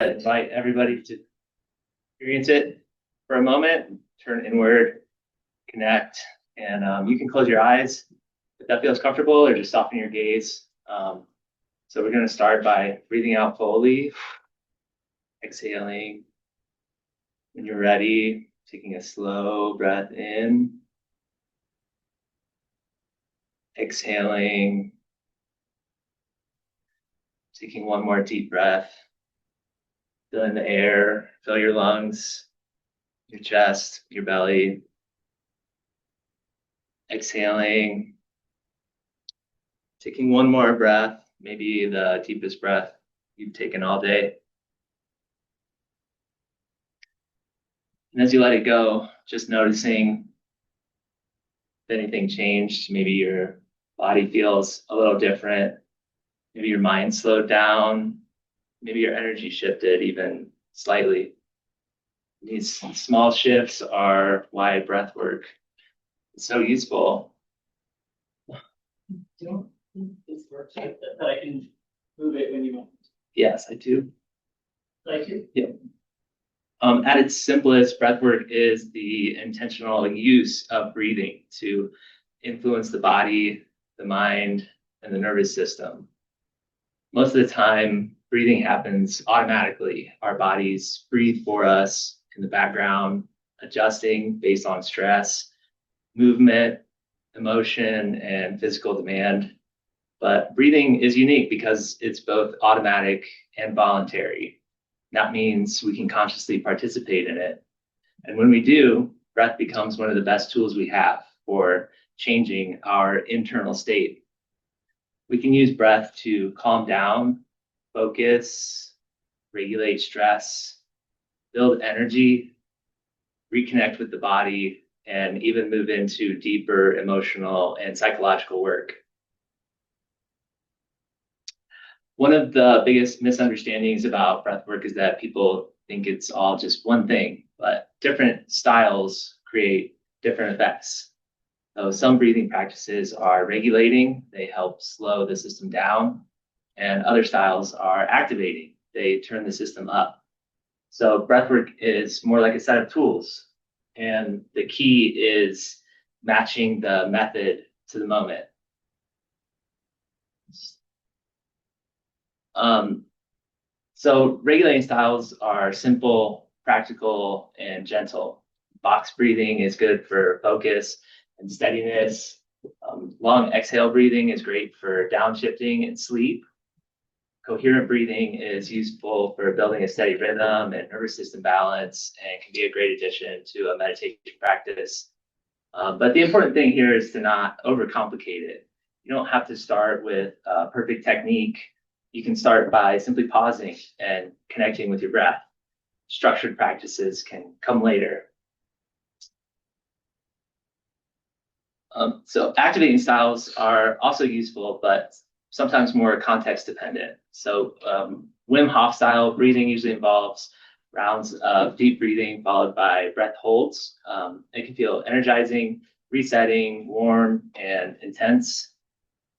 invite everybody to experience it for a moment, turn inward, connect, and you can close your eyes if that feels comfortable or just soften your gaze. So we're going to start by breathing out fully, exhaling. When you're ready, taking a slow breath in, exhaling, taking one more deep breath, fill in the air, fill your lungs, your chest, your belly, exhaling, taking one more breath, maybe the deepest breath you've taken all day. And as you let it go, just noticing if anything changed. Maybe your body feels a little different. Maybe your mind slowed down. Maybe your energy shifted even slightly. These small shifts are why breath work is so useful. You don't think this works like that I can move it when you want. Yes, I do. Like it? Yeah. At its simplest, breathwork is the intentional use of breathing to influence the body, the mind, and the nervous system. Most of the time, breathing happens automatically. Our bodies breathe for us in the background, adjusting based on stress, movement, emotion, and physical demand. But breathing is unique because it's both automatic and voluntary. That means we can consciously participate in it. And when we do, breath becomes one of the best tools we have for changing our internal state. We can use breath to calm down, focus, regulate stress, build energy, reconnect with the body, and even move into deeper emotional and psychological work. One of the biggest misunderstandings about breath work is that people think it's all just one thing, but different styles create different effects. So some breathing practices are regulating, they help slow the system down, and other styles are activating, they turn the system up. So breathwork is more like a set of tools, and the key is matching the method to the moment. Um, so regulating styles are simple, practical, and gentle. Box breathing is good for focus and steadiness. Long exhale breathing is great for downshifting and sleep. Coherent breathing is useful for building a steady rhythm and nervous system balance and can be a great addition to a meditation practice. But the important thing here is to not overcomplicate it. You don't have to start with a perfect technique. You can start by simply pausing and connecting with your breath. Structured practices can come later. So activating styles are also useful, but sometimes more context dependent. So Wim Hof style breathing usually involves rounds of deep breathing followed by breath holds. It can feel energizing, resetting, warm, and intense.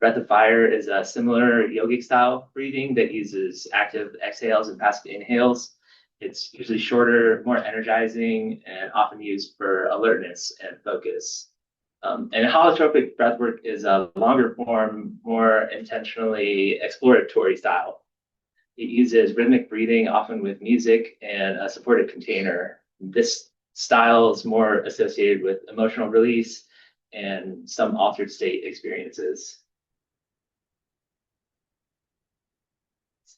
Breath of Fire is a similar yogic style breathing that uses active exhales and passive inhales. It's usually shorter, more energizing, and often used for alertness and focus. And holotropic breathwork is a longer form, more intentionally exploratory style. It uses rhythmic breathing, often with music and a supportive container. This style is more associated with emotional release and some altered state experiences.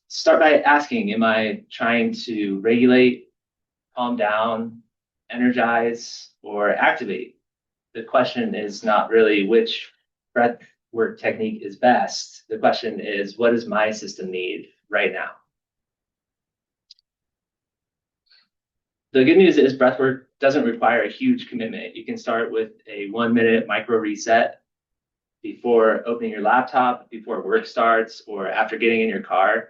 Start by asking, am I trying to regulate, calm down, energize, or activate? The question is not really which breath work technique is best. The question is, what does my system need right now? The good news is breathwork doesn't require a huge commitment. You can start with a 1 minute micro reset before opening your laptop, before work starts, or after getting in your car.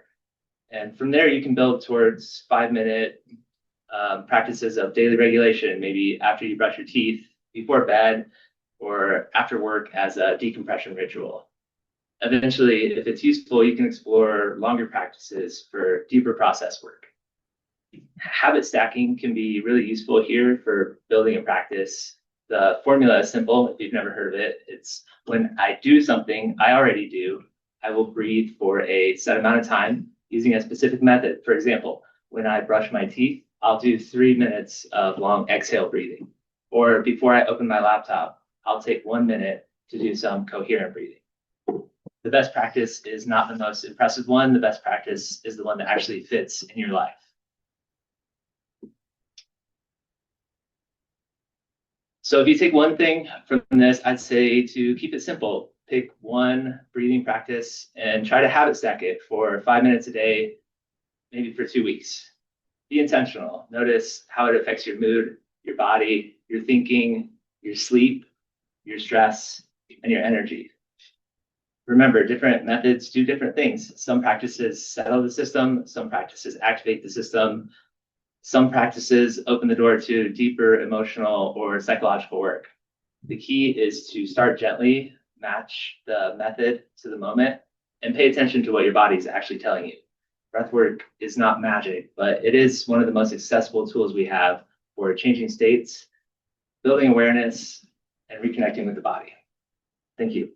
And from there, you can build towards 5 minute practices of daily regulation, maybe after you brush your teeth, before bed, or after work as a decompression ritual. Eventually, if it's useful, you can explore longer practices for deeper process work. Habit stacking can be really useful here for building a practice. The formula is simple. If you've never heard of it, it's when I do something I already do, I will breathe for a set amount of time using a specific method. For example, when I brush my teeth, I'll do 3 minutes of long exhale breathing. Or before I open my laptop, I'll take 1 minute to do some coherent breathing. The best practice is not the most impressive one. The best practice is the one that actually fits in your life. So if you take one thing from this, I'd say to keep it simple. Pick one breathing practice and try to habit stack it for 5 minutes a day, maybe for 2 weeks. Be intentional. Notice how it affects your mood, your body, your thinking, your sleep, your stress, and your energy. Remember, different methods do different things. Some practices settle the system, some practices activate the system, some practices open the door to deeper emotional or psychological work. The key is to start gently, match the method to the moment, and pay attention to what your body is actually telling you. Breathwork is not magic, but it is one of the most accessible tools we have for changing states, building awareness, and reconnecting with the body. Thank you.